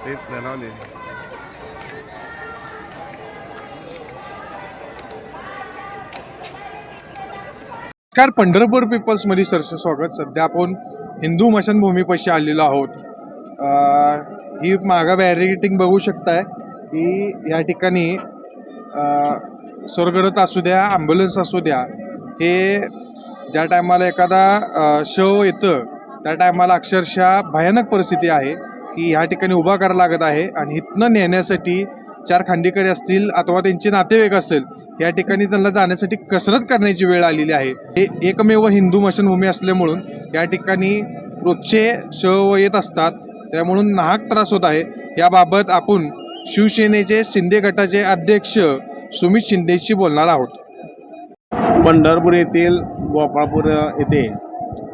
तेच ना राहू दे. नमस्कार, पंढरपूर पीपल्स मध्ये सरचं स्वागत. सध्या आपण हिंदू मशानभूमीपाशी आलेलो आहोत. ही मागा बॅरिकेटिंग बघू शकताय की या ठिकाणी स्वर्गरथ असू द्या, ॲम्ब्युलन्स असू द्या, हे ज्या टायमाला एखादा शव येतं त्या टायमाला अक्षरशः भयानक परिस्थिती आहे की ह्या ठिकाणी उभा करावं लागत आहे. आणि इथनं नेण्यासाठी 4 खांडेकरी असतील अथवा त्यांचे नातेवाईक असतील, या ठिकाणी त्यांना जाण्यासाठी कसरत करण्याची वेळ आलेली आहे. हे एकमेव हिंदू मशानभूमी असल्यामुळं या ठिकाणी रोजचे शव येत असतात, त्यामुळं नाहक त्रास होत आहे. याबाबत आपण शिवसेनेचे शिंदे गटाचे अध्यक्ष सुमित शिंदेशी बोलणार आहोत. पंढरपूर येथील गोपाळपूर येथे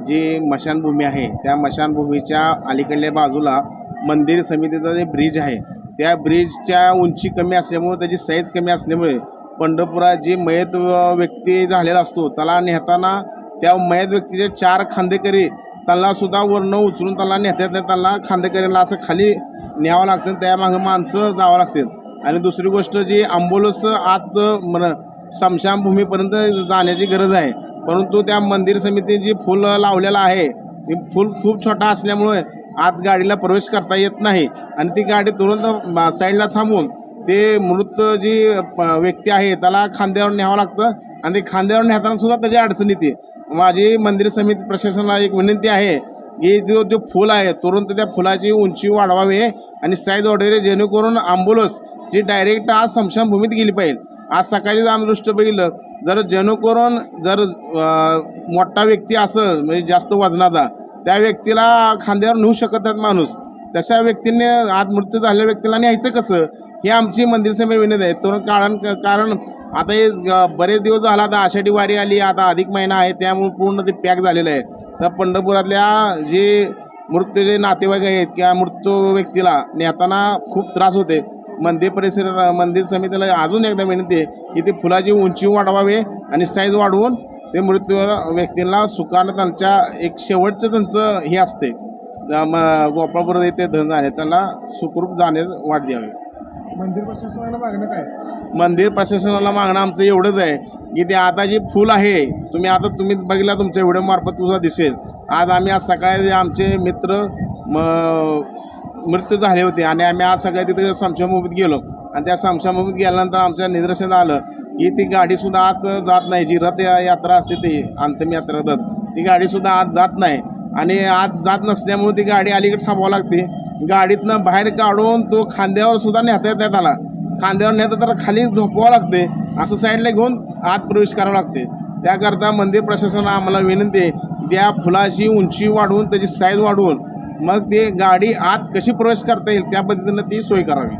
जी मशानभूमी आहे त्या मशानभूमीच्या अलीकडल्या बाजूला मंदिर समितीचा जे ब्रिज आहे त्या ब्रिजच्या उंची कमी असल्यामुळे त्याची साईज कमी असल्यामुळे पंढरपुरात जी मयत व्यक्ती झालेला असतो त्याला नेताना त्या मयत व्यक्तीचे 4 खांदेकरी त्यांना सुद्धा वरनं उचलून त्याला नेतात नाही, त्यांना खांदेकरीला असं खाली न्यावं लागतं, त्यामागं माणसं जावं लागतात. आणि दुसरी गोष्ट जी ॲम्ब्युलन्स आत स्मशानभूमीपर्यंत जाण्याची गरज आहे, परंतु त्या मंदिर समिती जी फुल लावलेलं आहे ती फुल खूप छोटा असल्यामुळे आत गाडीला प्रवेश करता येत नाही. आणि ती गाडी तुरंत साईडला थांबवून ते मृत जी व्यक्ती आहे त्याला खांद्यावर न्यावं लागतं. आणि ते खांद्यावर नेताना सुद्धा त्याची अडचण येते. माझी मंदिर समिती प्रशासनाला एक विनंती आहे की जो फुल आहे तुरंत त्या फुलाची उंची वाढवावी आणि साईज वगैरे, जेणेकरून ॲम्ब्युलन्स जी डायरेक्ट आज स्मशानभूमीत गेली पाहिजे. आज सकाळी आम्ही दृष्ट बघितलं, जर जेणेकरून जर मोठा व्यक्ती असं म्हणजे जास्त वजनाचा, त्या व्यक्तीला खांद्यावर नेऊ शकत नाहीत माणूस, तशा व्यक्तीने आज मृत्यू झालेल्या व्यक्तीला न्यायचं कसं, ही आमची मंदिर समिती विनंती आहे. तो कारण आता हे बरेच दिवस झाला, आता आषाढी वारी आली, आता अधिक महिना आहे, त्यामुळे पूर्ण ते पॅक झालेलं आहे. तर पंढरपुरातल्या जे मृत्यूचे नातेवाईक आहेत किंवा मृत्यू व्यक्तीला नेताना खूप त्रास होते. मंदिर समितीला अजून एकदा विनंती आहे की ते फुलाची उंची वाढवावी आणि साईज वाढवून ते मृत्यू व्यक्तींना सुखानं त्यांच्या एक शेवटचं त्यांचं हे असते गोपाळपूर येथे धन जाणे त्यांना सुखरूप जाण्यास वाट द्यावी. मंदिर प्रशासनाला मागणं काय? मंदिर प्रशासनाला मागणं आमचं एवढंच आहे की ते आता जी फुल आहे, तुम्ही बघितला, तुमच्या व्हिडिओमार्फत तुझा दिसेल, आज सकाळी आमचे मित्र मृत्यू झाले होते आणि आम्ही आज सगळ्या तिथे स्मशानभूमीत गेलो. आणि त्या स्मशानभूमीत गेल्यानंतर आमच्या निदर्शनात आलं की ती गाडीसुद्धा आत जात नाही. जी रथ यात्रा असते ती अंतिम यात्रा रथ, ती गाडीसुद्धा आत जात नाही. आणि आत जात नसल्यामुळे ती गाडी अलीकडे थांबावं लागते. गाडीतनं बाहेर काढून तो खांद्यावर सुद्धा नेता येत नाही, त्याला खांद्यावर नेता तर खाली झोपवावं लागते, असं साईडला घेऊन आत प्रवेश करावं लागते. त्याकरता मंदिर प्रशासनाला आम्हाला विनंती आहे, त्या फुलाची उंची वाढवून त्याची साईज वाढवून मग ते गाडी आत कशी प्रवेश करता येईल त्या पद्धतीनं ती सोय करावी.